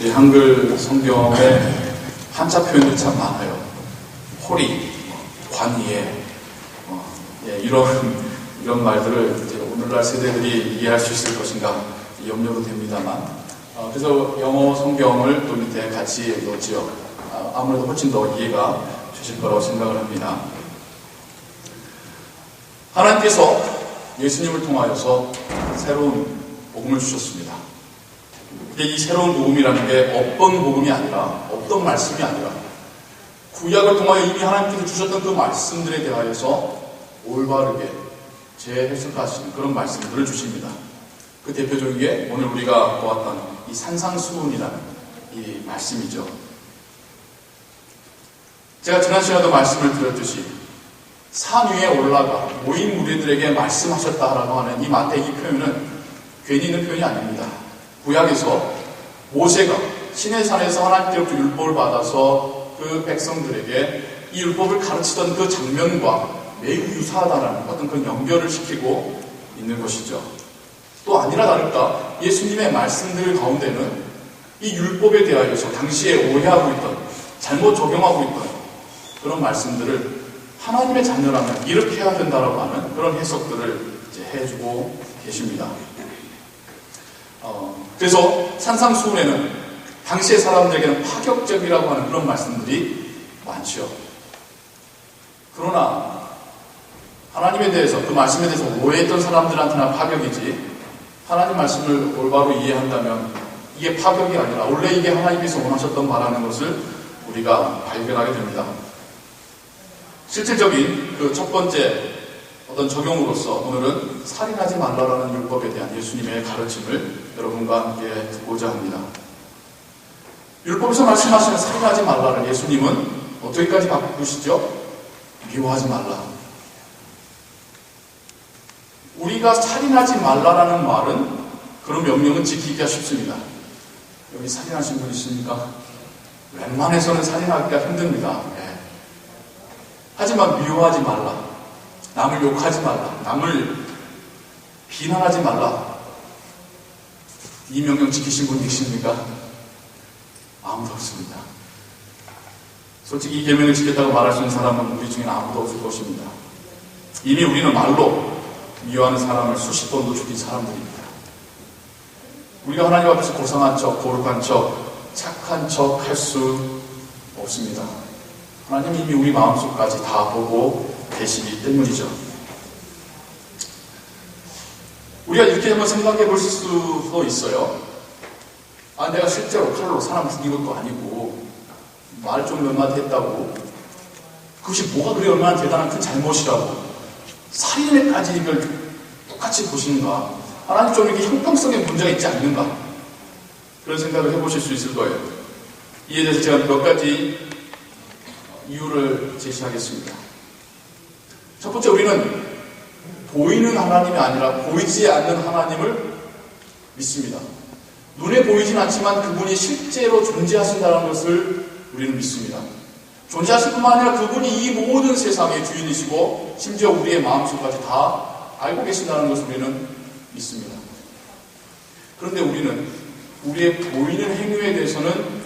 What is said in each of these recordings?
이 한글 성경에 한자 표현이 참 많아요. 호리, 관이에, 이런 말들을 이제 오늘날 세대들이 이해할 수 있을 것인가 염려도 됩니다만, 그래서 영어 성경을 또 밑에 같이 넣었지요. 아무래도 훨씬 더 이해가 되실 거라고 생각을 합니다. 하나님께서 예수님을 통하여서 새로운 복음을 주셨습니다. 이 새로운 복음이라는 게 없던 복음이 아니라, 없던 말씀이 아니라 구약을 통하여 이미 하나님께서 주셨던 그 말씀들에 대하여서 올바르게 재해석하시는 그런 말씀들을 주십니다. 그 대표적인 게 오늘 우리가 보았던 이 산상수훈이라는 이 말씀이죠. 제가 지난 시간에도 말씀을 드렸듯이 산 위에 올라가 모인 무리들에게 말씀하셨다라고 하는 이 마태 이 표현은 괜히 있는 표현이 아닙니다. 구약에서 모세가 시내산에서 하나님께로부터 율법을 받아서 그 백성들에게 이 율법을 가르치던 그 장면과 매우 유사하다는 어떤 그런 연결을 시키고 있는 것이죠. 또 아니나 다를까 예수님의 말씀들 가운데는 이 율법에 대하여서 당시에 오해하고 있던, 잘못 적용하고 있던 그런 말씀들을 하나님의 자녀라면 이렇게 해야 된다라고 하는 그런 해석들을 이제 해주고 계십니다. 그래서 산상수훈에는 당시의 사람들에게는 파격적이라고 하는 그런 말씀들이 많죠. 그러나 하나님에 대해서, 그 말씀에 대해서 오해했던 사람들한테나 파격이지, 하나님 말씀을 올바로 이해한다면 이게 파격이 아니라 원래 이게 하나님께서 원하셨던 바라는 것을 우리가 발견하게 됩니다. 실질적인 그 첫 번째 어떤 적용으로서 오늘은 살인하지 말라라는 율법에 대한 예수님의 가르침을 여러분과 함께 듣고자 합니다. 율법에서 말씀하시는 살인하지 말라를 예수님은 어떻게까지 바꾸시죠? 미워하지 말라. 우리가 살인하지 말라라는 말은, 그런 명령은 지키기가 쉽습니다. 여기 살인하신 분 있습니까? 웬만해서는 살인하기가 힘듭니다. 하지만 미워하지 말라, 남을 욕하지 말라, 남을 비난하지 말라, 이 명령 지키신 분 계십니까? 아무도 없습니다. 솔직히 이 계명을 지켰다고 말할 수 있는 사람은 우리 중에는 아무도 없을 것입니다. 이미 우리는 말로 미워하는 사람을 수십 번도 죽인 사람들입니다. 우리가 하나님 앞에서 고상한 척, 거룩한 척, 착한 척 할 수 없습니다. 하나님이 이미 우리 마음속까지 다 보고 계시기 때문이죠. 우리가 이렇게 한번 생각해 볼 수도 있어요. 내가 실제로 칼로 사람 죽인 것도 아니고 말 좀 몇 마디 했다고 그것이 뭐가 그리 얼마나 대단한 큰 잘못이라고 살인에까지 이걸 똑같이 보시는가? 하나님 좀 이렇게 형평성에 문제가 있지 않는가? 그런 생각을 해보실 수 있을 거예요. 이에 대해서 제가 몇 가지 이유를 제시하겠습니다. 첫 번째, 우리는 보이는 하나님이 아니라 보이지 않는 하나님을 믿습니다. 눈에 보이진 않지만 그분이 실제로 존재하신다는 것을 우리는 믿습니다. 존재하실 뿐만 아니라 그분이 이 모든 세상의 주인이시고 심지어 우리의 마음속까지 다 알고 계신다는 것을 우리는 믿습니다. 그런데 우리는 우리의 보이는 행위에 대해서는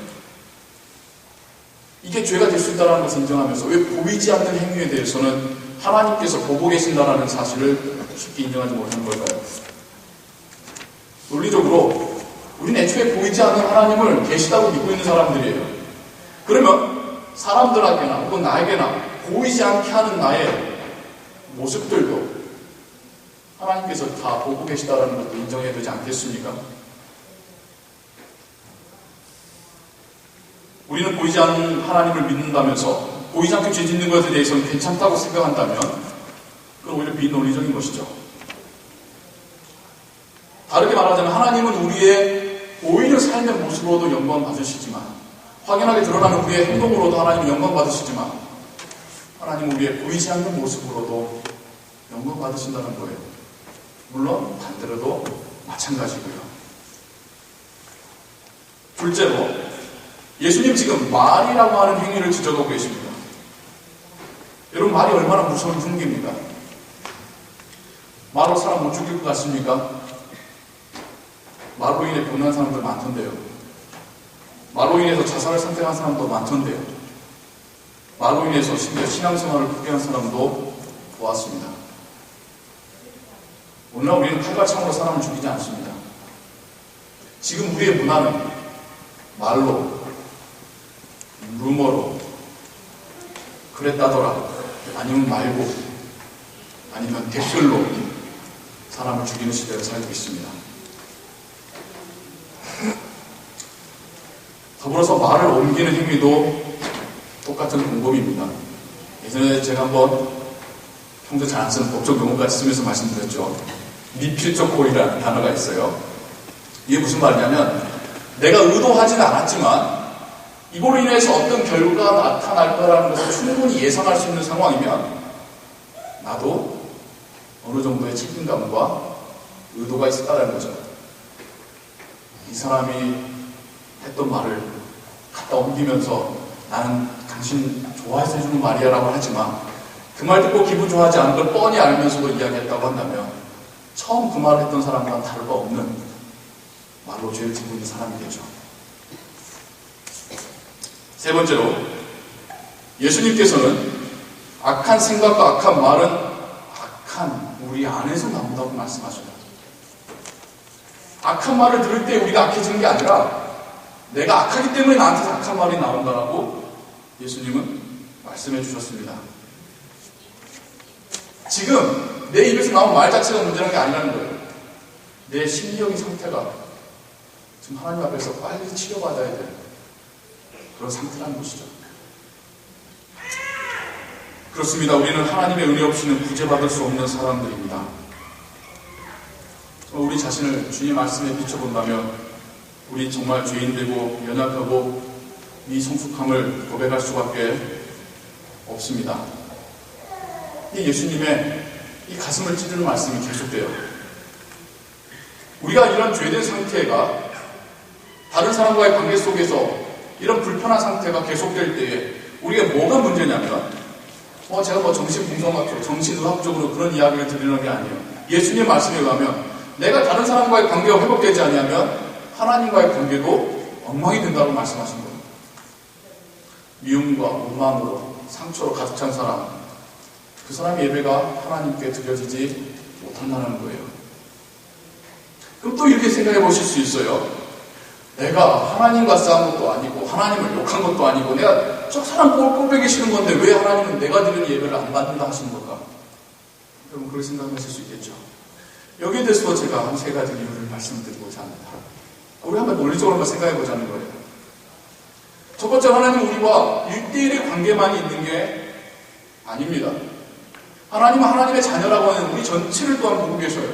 이게 죄가 될 수 있다는 것을 인정하면서 왜 보이지 않는 행위에 대해서는 하나님께서 보고 계신다는 사실을 쉽게 인정하지 못하는 걸까요? 논리적으로 우리는 애초에 보이지 않는 하나님을 계시다고 믿고 있는 사람들이에요. 그러면 사람들에게나 혹은 나에게나 보이지 않게 하는 나의 모습들도 하나님께서 다 보고 계시다는 것도 인정해야 되지 않겠습니까? 우리는 보이지 않는 하나님을 믿는다면서 보이지 않게 죄 짓는 것에 대해서는 괜찮다고 생각한다면 그건 오히려 비논리적인 것이죠. 다르게 말하자면 하나님은 우리의 오히려 삶의 모습으로도 영광 받으시지만, 확연하게 드러나는 우리의 행동으로도 하나님은 영광 받으시지만, 하나님은 우리의 보이지 않는 모습으로도 영광 받으신다는 거예요. 물론 반대로도 마찬가지고요. 둘째로, 예수님 지금 말이라고 하는 행위를 지적하고 계십니다. 여러분, 말이 얼마나 무서운 흉기입니까? 말로 사람 못 죽일 것 같습니까? 말로 인해 분노한 사람들 많던데요. 말로 인해서 자살을 선택한 사람도 많던데요. 말로 인해서 심지어 신앙생활을 포기한 사람도 보았습니다. 오늘날 우리는 칼과 창으로 사람을 죽이지 않습니다. 지금 우리의 문화는 말로, 루머로, 그랬다더라, 아니면 말고, 아니면 댓글로 사람을 죽이는 시대를 살고 있습니다. 더불어서 말을 옮기는 행위도 똑같은 공범입니다. 예전에 제가 한번 평소 잘 안 쓰는 법적 용어까지 쓰면서 말씀드렸죠. 미필적 고의라는 단어가 있어요. 이게 무슨 말이냐면, 내가 의도하지는 않았지만 이걸로 인해서 어떤 결과가 나타날 거라는 것을 충분히 예상할 수 있는 상황이면 나도 어느 정도의 책임감과 의도가 있었다는 거죠. 이 사람이 했던 말을 갖다 옮기면서 나는 당신 좋아해서 해주는 말이야 라고 하지만 그 말 듣고 기분 좋아하지 않은 걸 뻔히 알면서도 이야기했다고 한다면 처음 그 말을 했던 사람과는 다를 바 없는 말로 죄를 짓고 있는 사람이 되죠. 세 번째로, 예수님께서는 악한 생각과 악한 말은 악한 우리 안에서 나온다고 말씀하셔요. 악한 말을 들을 때 우리가 악해지는 게 아니라 내가 악하기 때문에 나한테서 악한 말이 나온다라고 예수님은 말씀해 주셨습니다. 지금 내 입에서 나온 말 자체가 문제라는 게 아니라는 거예요. 내 심리적인 상태가 지금 하나님 앞에서 빨리 치료받아야 될 그런 상태라는 것이죠. 그렇습니다. 우리는 하나님의 은혜 없이는 구제받을 수 없는 사람들입니다. 우리 자신을 주님 말씀에 비춰본다면 우리 정말 죄인되고 연약하고 미성숙함을 고백할 수밖에 없습니다. 이 예수님의 이 가슴을 찌르는 말씀이 계속돼요. 우리가 이런 죄된 상태가 다른 사람과의 관계 속에서 이런 불편한 상태가 계속될 때에 우리가 뭐가 문제냐면 제가 정신분석학적으로 정신의학적으로 그런 이야기를 드리는 게 아니에요. 예수님 말씀에 의하면 내가 다른 사람과의 관계가 회복되지 않으면 하나님과의 관계도 엉망이 된다고 말씀하신 거예요. 미움과 원망으로 상처로 가득 찬 사람, 그 사람의 예배가 하나님께 드려지지 못한다는 거예요. 그럼 또 이렇게 생각해 보실 수 있어요. 내가 하나님과 싸운 것도 아니고 하나님을 욕한 것도 아니고 내가 저 사람 꼴꼴보기 싫은 건데 왜 하나님은 내가 드리는 예배를 안 받는다 하시는 걸까? 여러분 그렇게 생각하실 수 있겠죠. 여기에 대해서 제가 한 세 가지 이유를 말씀드리고자 합니다. 우리 한번 논리적으로 한번 생각해 보자는 거예요. 첫 번째, 하나님은 우리와 1대1의 관계만이 있는 게 아닙니다. 하나님은 하나님의 자녀라고 하는 우리 전체를 또한 보고 계셔요.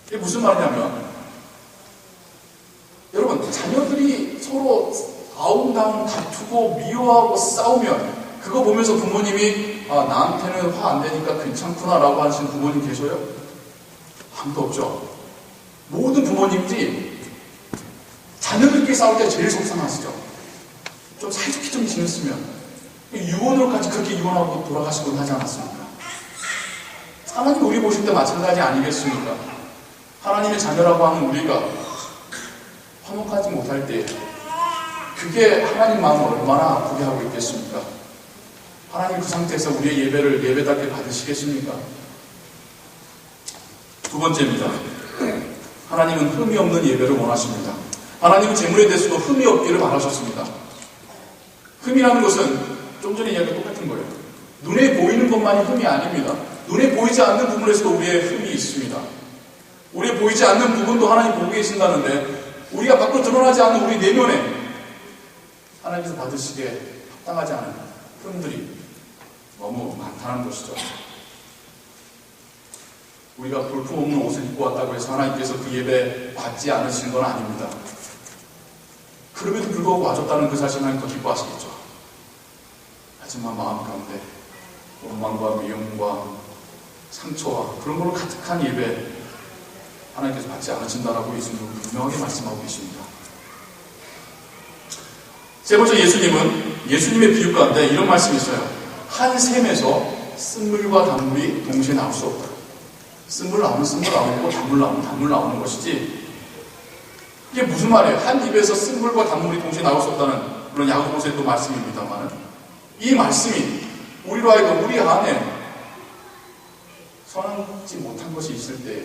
이게 무슨 말이냐면 여러분, 자녀들이 서로 아웅다웅 다투고 미워하고 싸우면 그거 보면서 부모님이 나한테는 화 안 되니까 괜찮구나 라고 하시는 부모님 계셔요? 아무도 없죠. 모든 부모님들이 자녀들끼리 싸울 때 제일 속상하시죠. 좀 사이좋게 좀 지냈으면 유언으로까지 그렇게 유언하고 돌아가시곤 하지 않았습니까? 하나님 우리 보실 때 마찬가지 아니겠습니까? 하나님의 자녀라고 하는 우리가 화목하지 못할 때 그게 하나님 마음을 얼마나 아프게 하고 있겠습니까? 하나님 그 상태에서 우리의 예배를 예배답게 받으시겠습니까? 두 번째입니다. 하나님은 흠이 없는 예배를 원하십니다. 하나님은 재물에 대해서도 흠이 없기를 바라셨습니다. 흠이라는 것은 좀 전에 이야기가 똑같은 거예요. 눈에 보이는 것만이 흠이 아닙니다. 눈에 보이지 않는 부분에서도 우리의 흠이 있습니다. 우리의 보이지 않는 부분도 하나님 보고 계신다는데 우리가 밖으로 드러나지 않는 우리 내면에 하나님께서 받으시기에 합당하지 않은 흠들이 너무 많다는 것이죠. 우리가 볼품없는 옷을 입고 왔다고 해서 하나님께서 그 예배 받지 않으시는 건 아닙니다. 그럼에도 불구하고 와줬다는 그 사실 하나님 더 기뻐하시겠죠. 하지만 마음 가운데 원망과 미움과 상처와 그런 걸로 가득한 예배 하나님께서 받지 않으신다라고 예수님은 분명하게 말씀하고 계십니다. 세 번째, 예수님의 비유 가운데 이런 말씀이 있어요. 한 샘에서 쓴물과 단물이 동시에 나올 수 없다. 쓴물 나오면 쓴물 나오고 단물 나오면 단물 나오는 것이지, 이게 무슨 말이에요? 한 입에서 쓴물과 단물이 동시에 나올 수 없다는 그런 야고보서의 또 말씀입니다만, 이 말씀이 우리로 하여금 우리 안에 선하지 못한 것이 있을 때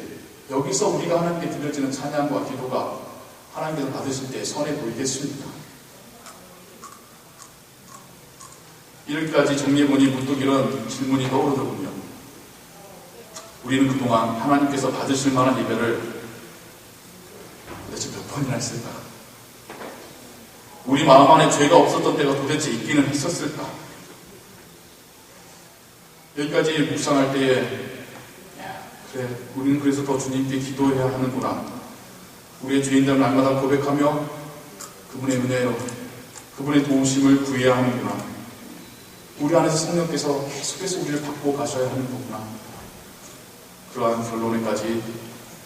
여기서 우리가 하나님께 드려지는 찬양과 기도가 하나님께서 받으실 때 선해 보이겠습니까? 이렇게까지 정리해보니 문득 이런 질문이 떠오르더군요. 우리는 그동안 하나님께서 받으실 만한 예배를 도대체 몇 번이나 했을까? 우리 마음 안에 죄가 없었던 때가 도대체 있기는 했었을까? 여기까지 묵상할 때에 그래, 우리는 그래서 더 주님께 기도해야 하는구나. 우리의 죄인됨을 날마다 고백하며 그분의 은혜로 그분의 도우심을 구해야 하는구나. 우리 안에서 성령께서 계속해서 우리를 바꾸어 가셔야 하는 거구나. 그러한 결론에까지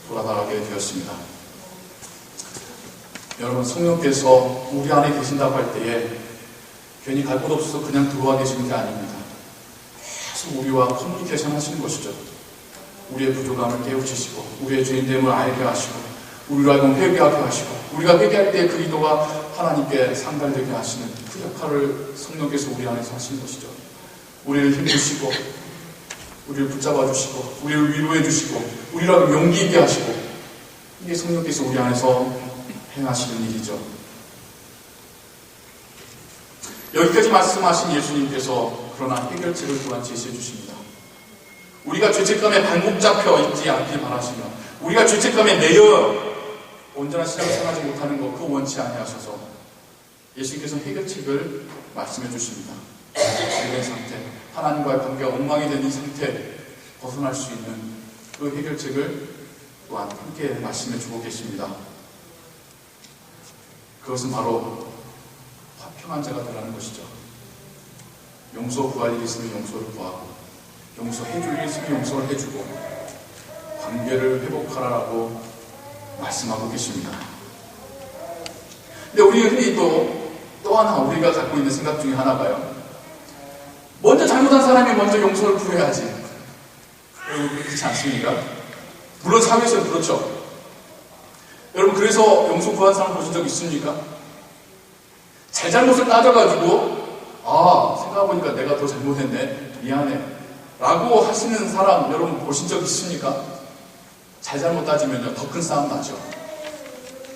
돌아가게 되었습니다. 여러분, 성령께서 우리 안에 계신다고 할 때에 괜히 갈 곳 없어서 그냥 들어와 계시는 게 아닙니다. 계속 우리와 커뮤니케이션 하시는 것이죠. 우리의 부족함을 깨우치시고 우리의 죄인됨을 알게 하시고 우리로 하여금 회개하게 하시고 우리가 회개할 때 그 기도가 하나님께 상달되게 하시는 그 역할을 성령께서 우리 안에서 하시는 것이죠. 우리를 힘주시고 우리를 붙잡아 주시고 우리를 위로해 주시고 우리로 하여금 용기 있게 하시고, 이게 성령께서 우리 안에서 행하시는 일이죠. 여기까지 말씀하신 예수님께서 그러나 해결책을 또한 제시해 주십니다. 우리가 죄책감에 발목 잡혀 있지 않길 바라시며 우리가 죄책감에 매여 온전한 신앙을 생활하지 못하는 것, 그거 원치 아니하셔서 예수님께서 해결책을 말씀해 주십니다. 죄된 상태, 하나님과의 관계가 엉망이 된 이 상태 벗어날 수 있는 그 해결책을 또한 함께 말씀해 주고 계십니다. 그것은 바로 화평한 자가 되라는 것이죠. 용서 구할 일이 있으면 용서를 구하고 용서해줄 일이 있으면 용서를 해주고 관계를 회복하라라고 말씀하고 계십니다. 근데 우리가 흔히 또 하나 우리가 갖고 있는 생각 중에 하나가요. 먼저 잘못한 사람이 먼저 용서를 구해야지. 여러분, 그렇지 않습니까? 물론 사회에서는 그렇죠. 여러분, 그래서 용서 구한 사람 보신 적 있습니까? 잘못을 따져가지고 생각해보니까 내가 더 잘못했네, 미안해 라고 하시는 사람 여러분 보신 적 있습니까? 잘못 따지면 더 큰 싸움 나죠.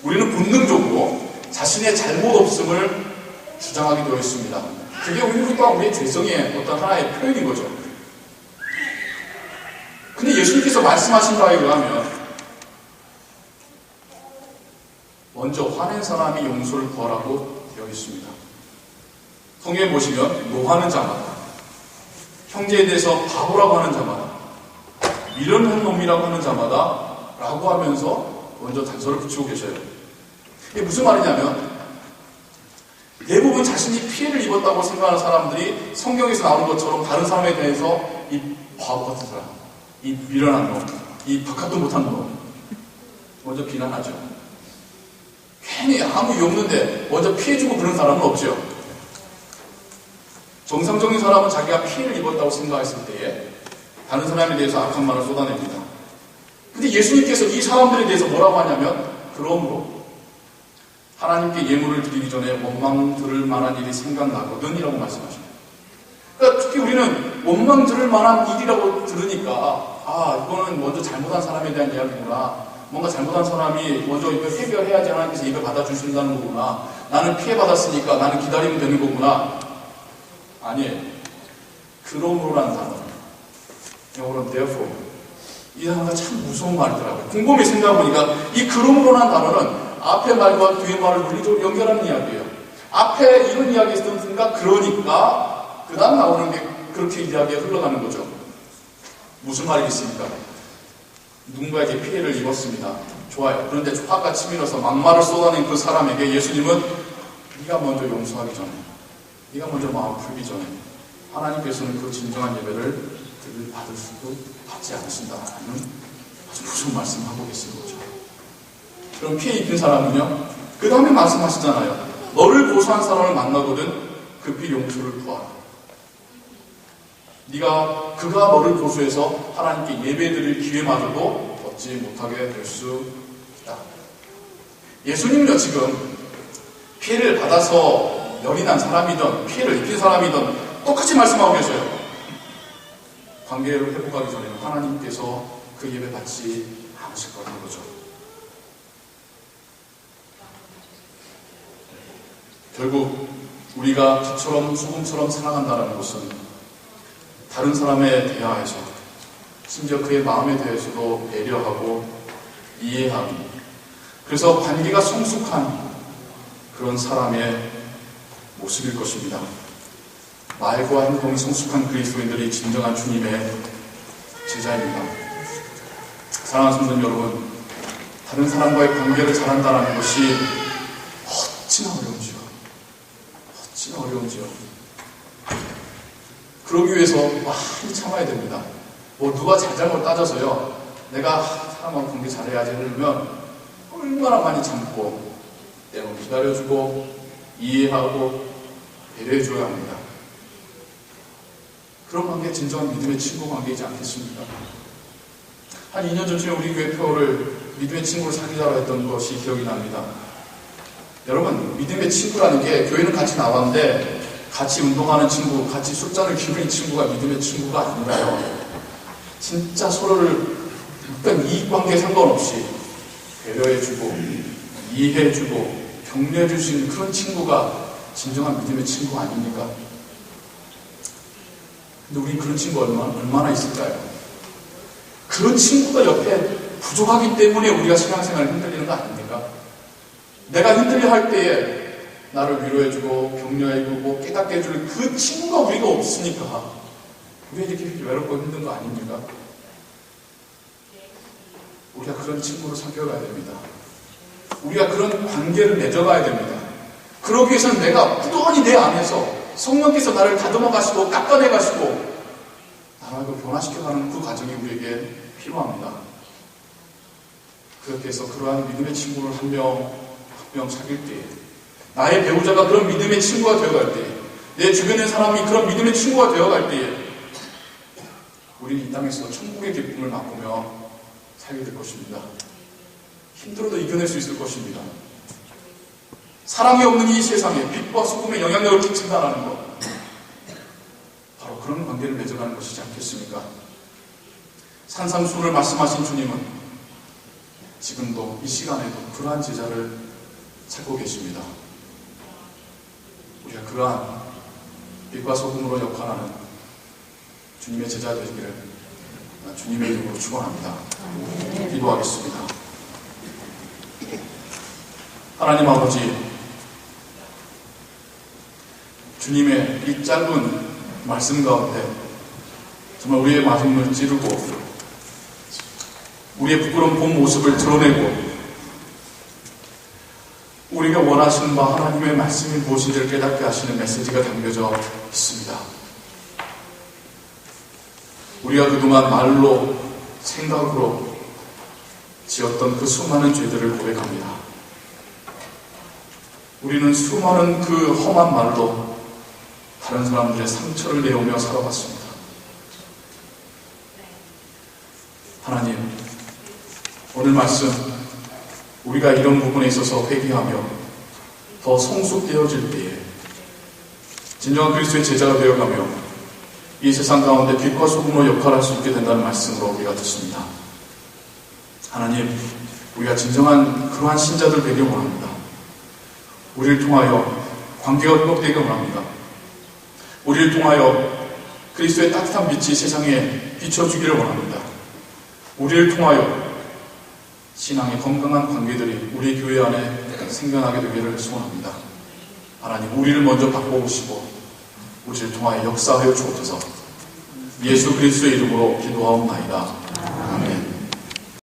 우리는 본능적으로 자신의 잘못 없음을 주장하게 되어 있습니다. 그게 우리 또한 우리의 죄성의 어떤 하나의 표현인 거죠. 근데 예수님께서 말씀하신 바에 의하면 먼저 화낸 사람이 용서를 구하라고 되어 있습니다. 성경에 보시면 노하는 자마다, 형제에 대해서 바보라고 하는 자마다, 미련한 놈이라고 하는 자마다 라고 하면서 먼저 단서를 붙이고 계셔요. 이게 무슨 말이냐면 대부분 자신이 피해를 입었다고 생각하는 사람들이 성경에서 나오는 것처럼 다른 사람에 대해서 이 바보 같은 사람, 이 미련한 놈, 이 박합도 못한 놈 먼저 비난하죠. 괜히 아무 이유 없는데 먼저 피해주고 그런 사람은 없죠. 정상적인 사람은 자기가 피해를 입었다고 생각했을 때에 다른 사람에 대해서 악한 말을 쏟아냅니다. 근데 예수님께서 이 사람들에 대해서 뭐라고 하냐면, 그러므로 하나님께 예물을 드리기 전에 원망 들을 만한 일이 생각나거든 이라고 말씀하십니다. 그러니까 특히 우리는 원망 들을 만한 일이라고 들으니까 이거는 먼저 잘못한 사람에 대한 이야기구나, 뭔가 잘못한 사람이 먼저 이걸 해결해야지 하나님께서 이걸 받아주신다는 거구나, 나는 피해받았으니까 나는 기다리면 되는 거구나. 아니에요. 그 그러므로라는 단어, 영어로는 therefore, 이 단어가 참 무서운 말이더라고요. 곰곰이 생각해보니까 이 그러므로라는 단어는 앞에 말과 뒤에 말을 물리적으로 연결하는 이야기예요. 앞에 이런 이야기 있었으니까 그러니까 그 다음 나오는 게 그렇게 이야기가 흘러가는 거죠. 무슨 말이겠습니까? 누군가에게 피해를 입었습니다. 좋아요. 그런데 족학과 치밀어서 막말을 쏟아낸 그 사람에게 예수님은 네가 먼저 용서하기 전에, 네가 먼저 마음 풀기 전에 하나님께서는 그 진정한 예배를 받을 수도 받지 않으신다라는 아주 무서운 말씀을 하고 계시는 거죠. 그럼 피해 입힌 사람은요, 그 다음에 말씀하시잖아요. 너를 고소한 사람을 만나거든 급히 용서를 구하라. 그가 너를 고소해서 하나님께 예배드릴 기회마저도 얻지 못하게 될 수 있다. 예수님은요, 지금 피해를 받아서 열이 난 사람이든 피해를 입힌 사람이든 똑같이 말씀하고 계셔요. 관계를 회복하기 전에는 하나님께서 그 예배 받지 않으실 거라는 거죠. 결국 우리가 피처럼 소금처럼 살아간다는 것은 다른 사람에 대하여서, 심지어 그의 마음에 대해서도 배려하고 이해하고, 그래서 관계가 성숙한 그런 사람의 모습일 것입니다. 말과 행동이 성숙한 그리스도인들이 진정한 주님의 제자입니다. 사랑하는 성도 여러분, 다른 사람과의 관계를 잘한다는 것이 어찌나 어려운지요. 어찌나 어려운지요. 그러기 위해서 많이 참아야 됩니다. 누가 잘잘못 따져서요, 내가 사람하고 관계 잘해야지 하려면 얼마나 많이 참고 때로 기다려주고 이해하고 배려해줘야 합니다. 그런 관계 진정한 믿음의 친구 관계이지 않겠습니까? 한 2년 전쯤에 우리 교회 표를 믿음의 친구를 사귀자고 했던 것이 기억이 납니다. 여러분, 믿음의 친구라는 게 교회는 같이 나왔는데 같이 운동하는 친구, 같이 숫자를 기울이는 친구가 믿음의 친구가 아니라요. 진짜 서로를 어떤 이익관계에 상관없이 배려해주고 이해해주고 격려해줄 수 있는 그런 친구가 진정한 믿음의 친구 아닙니까? 근데 우린 그런 친구가 얼마나 있을까요? 그런 친구가 옆에 부족하기 때문에 우리가 신앙생활을 흔들리는 거 아닙니까? 내가 흔들려 할 때에 나를 위로해주고 격려해주고 깨닫게 해줄 그 친구가 우리가 없으니까 우리가 이렇게 외롭고 힘든 거 아닙니까? 우리가 그런 친구를 사귀어가야 됩니다. 우리가 그런 관계를 맺어가야 됩니다. 그러기 위해서는 내가 꾸준히 내 안에서 성령께서 나를 다듬어 가시고 깎아내 가시고 나를 변화시켜가는 그 과정이 우리에게 필요합니다. 그렇게 해서 그러한 믿음의 친구를 한 명 사귈 때에, 나의 배우자가 그런 믿음의 친구가 되어갈 때에, 내 주변의 사람이 그런 믿음의 친구가 되어갈 때에 우리는 이 땅에서 천국의 기쁨을 맛보며 살게 될 것입니다. 힘들어도 이겨낼 수 있을 것입니다. 사랑이 없는 이 세상에 빛과 소금의 영향력을 끼친다는 것, 바로 그런 관계를 맺어가는 것이지 않겠습니까? 산상수훈을 말씀하신 주님은 지금도 이 시간에도 그러한 제자를 찾고 계십니다. 우리가 그러한 빛과 소금으로 역할하는 주님의 제자 되기를 주님의 이름으로 축원합니다. 기도하겠습니다. 하나님 아버지, 주님의 이 짧은 말씀 가운데 정말 우리의 마음을 찌르고 우리의 부끄러운 본 모습을 드러내고 우리가 원하시는 바 하나님의 말씀이 무엇인지를 깨닫게 하시는 메시지가 담겨져 있습니다. 우리가 그동안 말로, 생각으로 지었던 그 수많은 죄들을 고백합니다. 우리는 수많은 그 험한 말로 다른 사람들의 상처를 내오며 살아왔습니다. 하나님, 오늘 말씀 우리가 이런 부분에 있어서 회개하며 더 성숙되어질 때에 진정한 그리스도의 제자가 되어가며 이 세상 가운데 빛과 소금으로 역할할 수 있게 된다는 말씀으로 우리가 듣습니다. 하나님, 우리가 진정한 그러한 신자들 되길 원합니다. 우리를 통하여 관계가 회복되길 원합니다. 우리를 통하여 그리스도의 따뜻한 빛이 세상에 비춰주기를 원합니다. 우리를 통하여 신앙의 건강한 관계들이 우리 교회 안에 생겨나게 되기를 소원합니다. 하나님, 우리를 먼저 바꿔보시고 우리를 통하여 역사하여 주옵소서. 예수 그리스도의 이름으로 기도하옵나이다. 아멘.